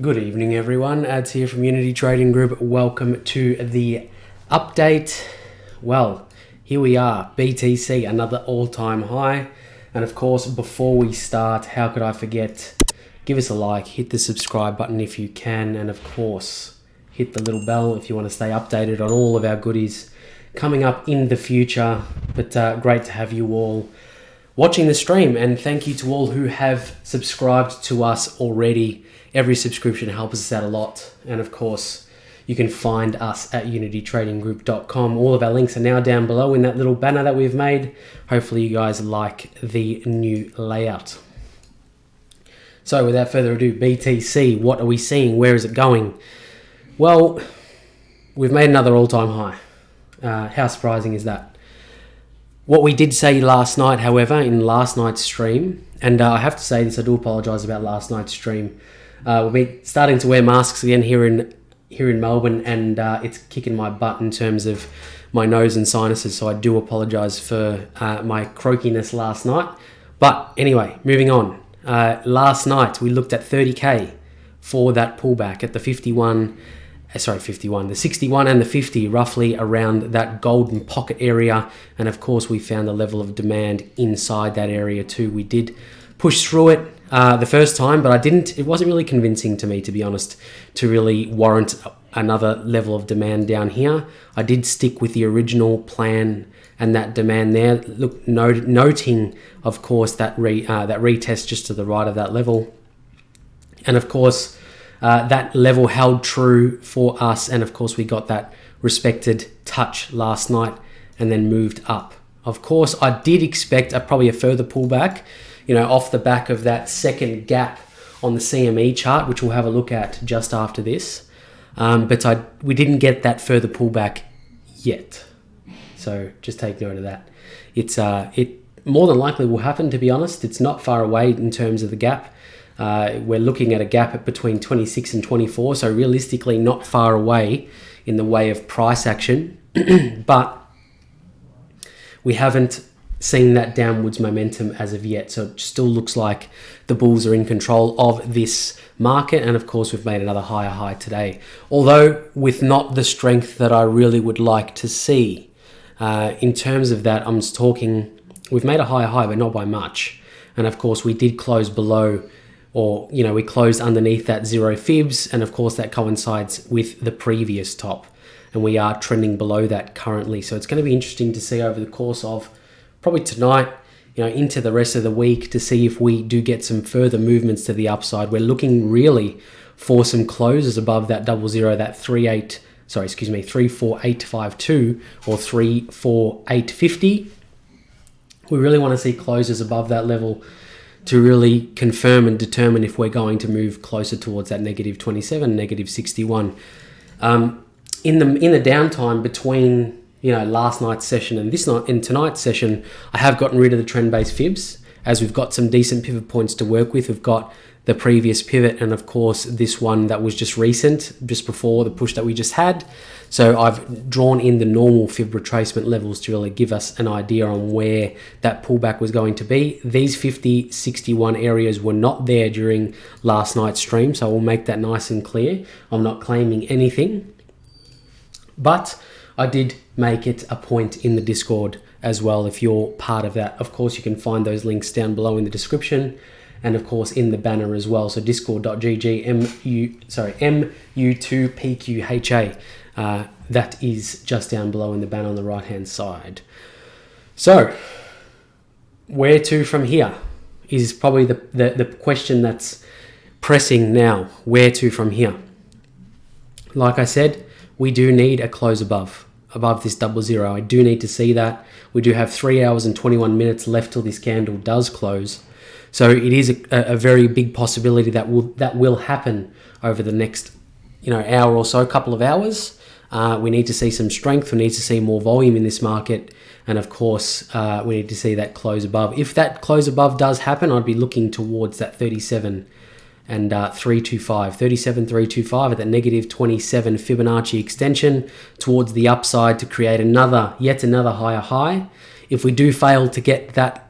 Good evening, everyone. Ads here from Unity Trading Group. Welcome to the update. Well, here we are, BTC, another all-time high. And of course, before we start, how could I forget? Give us a like, hit the subscribe button if you can, and of course, hit the little bell if you want to stay updated on all of our goodies coming up in the future. But great to have you all watching the stream, and thank you to all who have subscribed to us already. Every subscription helps us out a lot, and of course you can find us at unitytradinggroup.com. All of our links are now down below in that little banner that we've made. Hopefully you guys like the new layout. So without further ado, BTC, what are we seeing? Where is it going? Well, we've made another all-time high. How surprising is that? What we did say last night, however, in last night's stream, and I have to say this, I do apologise about last night's stream. We'll be starting to wear masks again here in Melbourne, and it's kicking my butt in terms of my nose and sinuses, so I do apologise for my croakiness last night. But anyway, moving on. Last night we looked at 30k for that pullback at the the 61 and the 50, roughly around that golden pocket area. And of course, we found a level of demand inside that area too. We did push through it the first time, but it wasn't really convincing to me, to be honest, to really warrant another level of demand down here. I did stick with the original plan and that demand there. Look, noting, of course, that retest just to the right of that level. And of course, that level held true for us, and of course we got that respected touch last night and then moved up. Of course, I did expect probably a further pullback, off the back of that second gap on the CME chart, which we'll have a look at just after this. But we didn't get that further pullback yet, so just take note of that. It more than likely will happen, to be honest. It's not far away in terms of the gap. We're looking at a gap between 26 and 24, so realistically not far away in the way of price action, but we haven't seen that downwards momentum as of yet, so it still looks like the bulls are in control of this market. And of course we've made another higher high today, although with not the strength that I really would like to see. In terms of that, I'm talking, we've made a higher high, but not by much. And of course we did close below, or we closed underneath that 0 fibs, and of course that coincides with the previous top, and we are trending below that currently. So it's going to be interesting to see over the course of probably tonight, into the rest of the week, to see if we do get some further movements to the upside. We're looking really for some closes above that 00, that 34852 or 34850. We really want to see closes above that level to really confirm and determine if we're going to move closer towards that -27, -61. In the downtime between last night's session and tonight's session, I have gotten rid of the trend-based fibs, as we've got some decent pivot points to work with. We've got the previous pivot, and of course this one that was just recent, just before the push that we just had. So I've drawn in the normal fib retracement levels to really give us an idea on where that pullback was going to be. These 50, 61 areas were not there during last night's stream, so I will make that nice and clear. I'm not claiming anything, but I did make it a point in the Discord as well, if you're part of that. Of course, you can find those links down below in the description, and of course in the banner as well. So discord.gg MU2PQHA. That is just down below in the banner on the right hand side. So where to from here is probably the question that's pressing now. Where to from here? Like I said, we do need a close above this 00. I do need to see that. We do have 3 hours and 21 minutes left till this candle does close. So it is a very big possibility that will happen over the next hour or so, couple of hours. We need to see some strength. We need to see more volume in this market. And of course, we need to see that close above. If that close above does happen, I'd be looking towards that 37 and 325, 37,325 at that -27 Fibonacci extension towards the upside to create yet another higher high. If we do fail to get that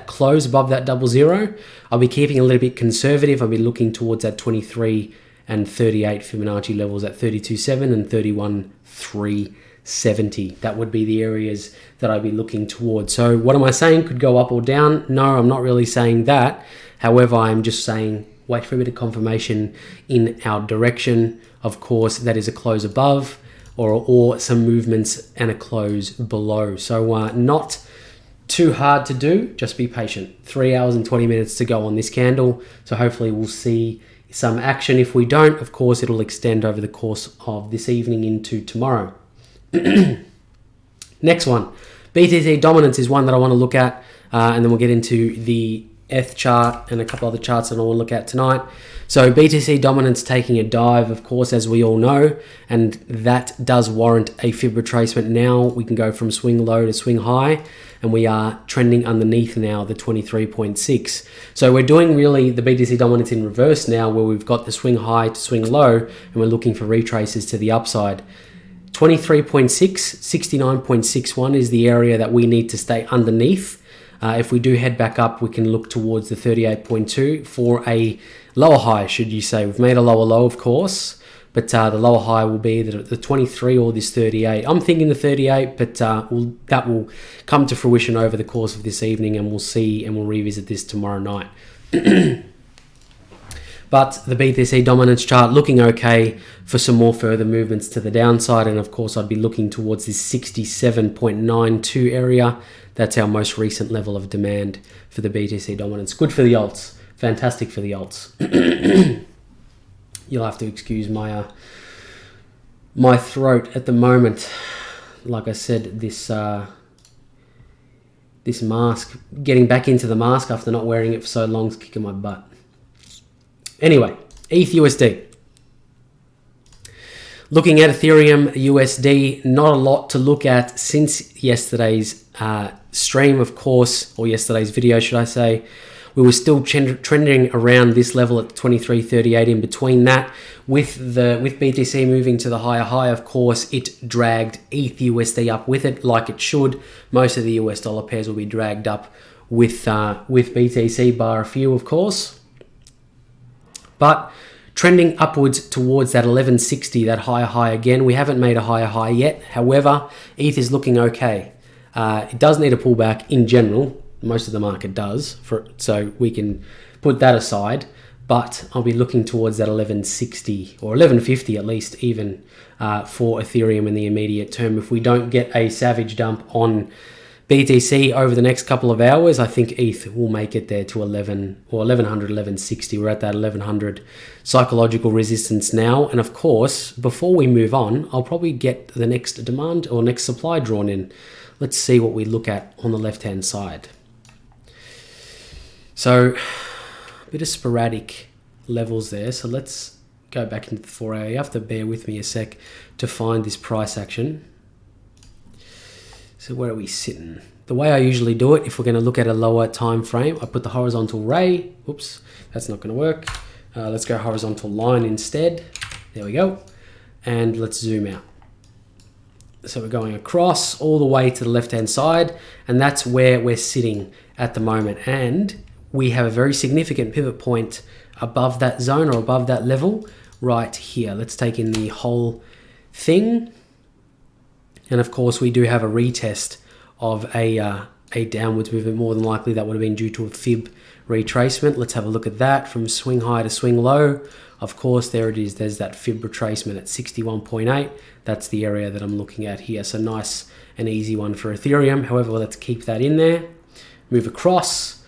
close above that 00, I'll be keeping a little bit conservative. I'll be looking towards that 23 and 38 Fibonacci levels at 32.7 and 31.370. That would be the areas that I'd be looking towards. So what am I saying? Could go up or down? No, I'm not really saying that. However, I'm just saying wait for a bit of confirmation in our direction. Of course, that is a close above or some movements and a close below. So not too hard to do, just be patient. 3 hours and 20 minutes to go on this candle. So hopefully we'll see some action. If we don't, of course, it'll extend over the course of this evening into tomorrow. Next one, BTC Dominance is one that I want to look at, and then we'll get into the ETH chart and a couple other charts that I want to look at tonight. So BTC Dominance taking a dive, of course, as we all know, and that does warrant a fib retracement. Now we can go from swing low to swing high, and we are trending underneath now the 23.6. So we're doing really the BTC Dominance in reverse now, where we've got the swing high to swing low, and we're looking for retraces to the upside. 23.6, 69.61 is the area that we need to stay underneath. If we do head back up, we can look towards the 38.2 for a lower high, should you say. We've made a lower low, of course, but the lower high will be the 23 or this 38. I'm thinking the 38, but that will come to fruition over the course of this evening, and we'll see, and we'll revisit this tomorrow night. But the BTC Dominance chart looking okay for some more further movements to the downside. And of course, I'd be looking towards this 67.92 area. That's our most recent level of demand for the BTC Dominance. Good for the alts. Fantastic for the alts. You'll have to excuse my my throat at the moment. Like I said, this mask, getting back into the mask after not wearing it for so long is kicking my butt. Anyway, ETH USD. Looking at Ethereum USD, not a lot to look at since yesterday's stream, of course, or yesterday's video, should I say. We were still trending around this level at 23.38. In between that, with BTC moving to the higher high, of course, it dragged ETH USD up with it, like it should. Most of the US dollar pairs will be dragged up with BTC, bar a few, of course. But trending upwards towards that 1160, that higher high again. We haven't made a higher high yet. However, ETH is looking okay. It does need a pullback in general. Most of the market does, so we can put that aside. But I'll be looking towards that 1160 or 1150 at least, even for Ethereum in the immediate term. If we don't get a savage dump on BTC over the next couple of hours, I think ETH will make it there to 11 or 1100, 1160. We're at that 1100 psychological resistance now. And of course, before we move on, I'll probably get the next demand or next supply drawn in. Let's see what we look at on the left-hand side. So a bit of sporadic levels there. So let's go back into the 4 hour. You have to bear with me a sec to find this price action. So where are we sitting? The way I usually do it, if we're going to look at a lower time frame, I put the horizontal ray. Oops, that's not going to work. Let's go horizontal line instead. There we go. And let's zoom out. So we're going across all the way to the left-hand side, and that's where we're sitting at the moment. And we have a very significant pivot point above that zone or above that level right here. Let's take in the whole thing. And of course, we do have a retest of a downwards movement. More than likely, that would have been due to a fib retracement. Let's have a look at that from swing high to swing low. Of course, there it is. There's that fib retracement at 61.8. That's the area that I'm looking at here. So nice and easy one for Ethereum. However, let's keep that in there. Move across.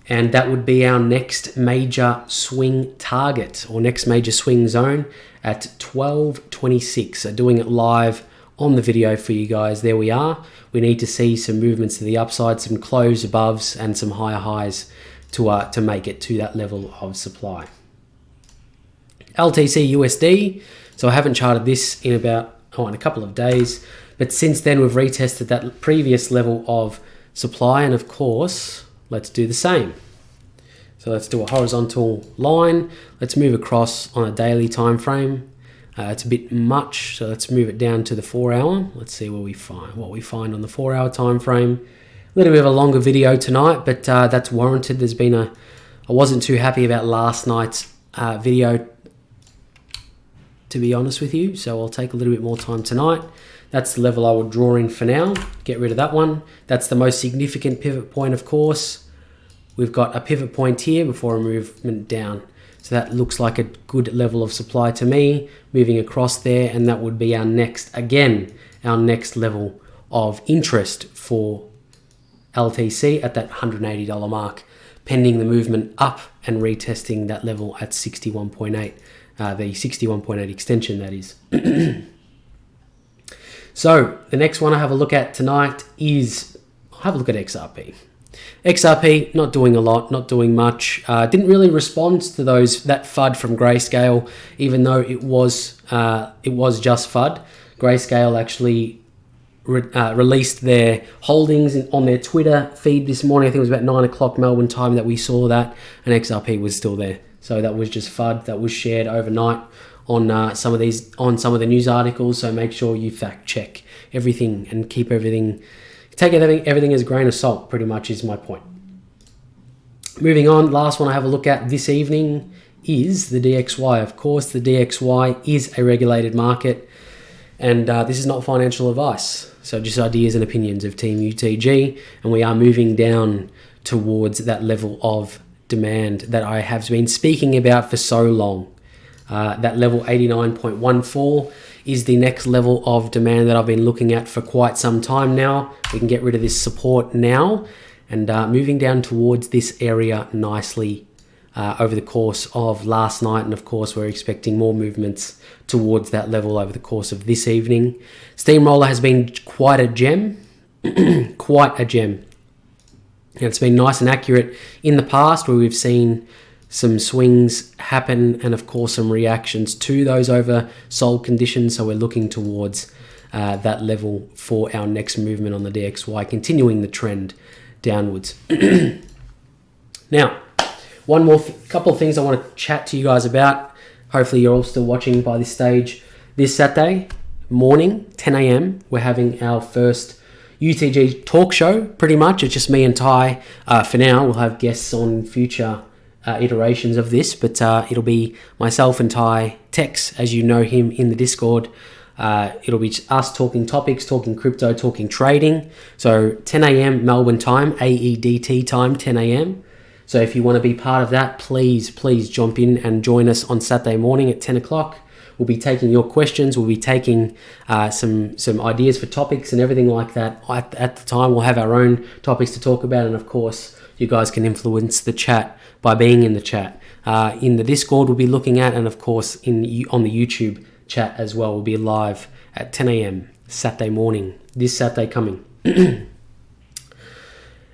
And that would be our next major swing target or next major swing zone at 12.26. So doing it live on the video for you guys. There we are. We need to see some movements to the upside, some close aboves and some higher highs to make it to that level of supply. LTCUSD. So I haven't charted this in in a couple of days, but since then we've retested that previous level of supply, and of course, let's do the same. So let's do a horizontal line. Let's move across on a daily time frame. It's a bit much, so let's move it down to the 4 hour. Let's see what we find on the 4 hour time frame. A little bit of a longer video tonight, but that's warranted. I wasn't too happy about last night's video to be honest with you. So I'll take a little bit more time tonight. That's the level I would draw in for now. Get rid of that one. That's the most significant pivot point, of course. We've got a pivot point here before a movement down. So that looks like a good level of supply to me, moving across there, and that would be our next level of interest for LTC at that $180 mark, pending the movement up and retesting that level at 61.8, the 61.8 extension, that is. So the next one I have a look at tonight is, I'll have a look at XRP. XRP, not doing a lot, not doing much. Didn't really respond to that FUD from Grayscale, even though it was just FUD. Grayscale actually released their holdings on their Twitter feed this morning. I think it was about 9 o'clock Melbourne time that we saw that, and XRP was still there. So that was just FUD that was shared overnight on some of the news articles. So make sure you fact check everything and keep everything. Take everything as a grain of salt, pretty much is my point. Moving on, last one I have a look at this evening is the DXY. Of course, the DXY is a regulated market, and this is not financial advice. So just ideas and opinions of Team UTG, and we are moving down towards that level of demand that I have been speaking about for so long. That level 89.14 is the next level of demand that I've been looking at for quite some time now. We can get rid of this support now, and moving down towards this area nicely over the course of last night. And of course, we're expecting more movements towards that level over the course of this evening. Steamroller has been quite a gem, quite a gem. And it's been nice and accurate in the past, where we've seen some swings happen, and of course some reactions to those oversold conditions. So we're looking towards that level for our next movement on the DXY, continuing the trend downwards. Now, one more couple of things I want to chat to you guys about. Hopefully you're all still watching by this stage. This Saturday morning, 10 a.m, we're having our first UTG talk show. Pretty much it's just me and Ty for now. We'll have guests on future iterations of this, but it'll be myself and Ty Tex, as you know him in the Discord. It'll be us talking topics, talking crypto, talking trading. So 10 a.m. Melbourne time, AEDT time, 10 a.m. So if you want to be part of that, please jump in and join us on Saturday morning at 10 o'clock. We'll be taking your questions. We'll be taking some ideas for topics and everything like that. At the time, we'll have our own topics to talk about, and of course, you guys can influence the chat by being in the chat. In the Discord, we'll be looking at, and of course on the YouTube chat as well. We'll be live at 10 a.m. Saturday morning, this Saturday coming.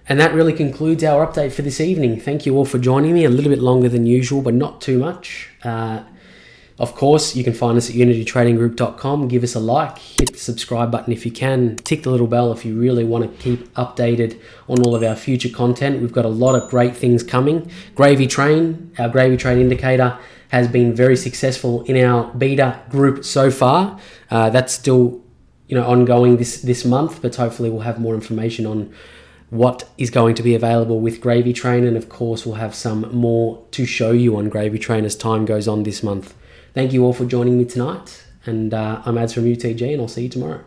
And that really concludes our update for this evening. Thank you all for joining me. A little bit longer than usual, but not too much. Of course, you can find us at unitytradinggroup.com. Give us a like, hit the subscribe button if you can, tick the little bell if you really want to keep updated on all of our future content. We've got a lot of great things coming. Gravy Train, our Gravy Train indicator, has been very successful in our beta group so far. That's still ongoing this month, but hopefully we'll have more information on what is going to be available with Gravy Train, and of course we'll have some more to show you on Gravy Train as time goes on this month. Thank you all for joining me tonight, and I'm Ads from UTG, and I'll see you tomorrow.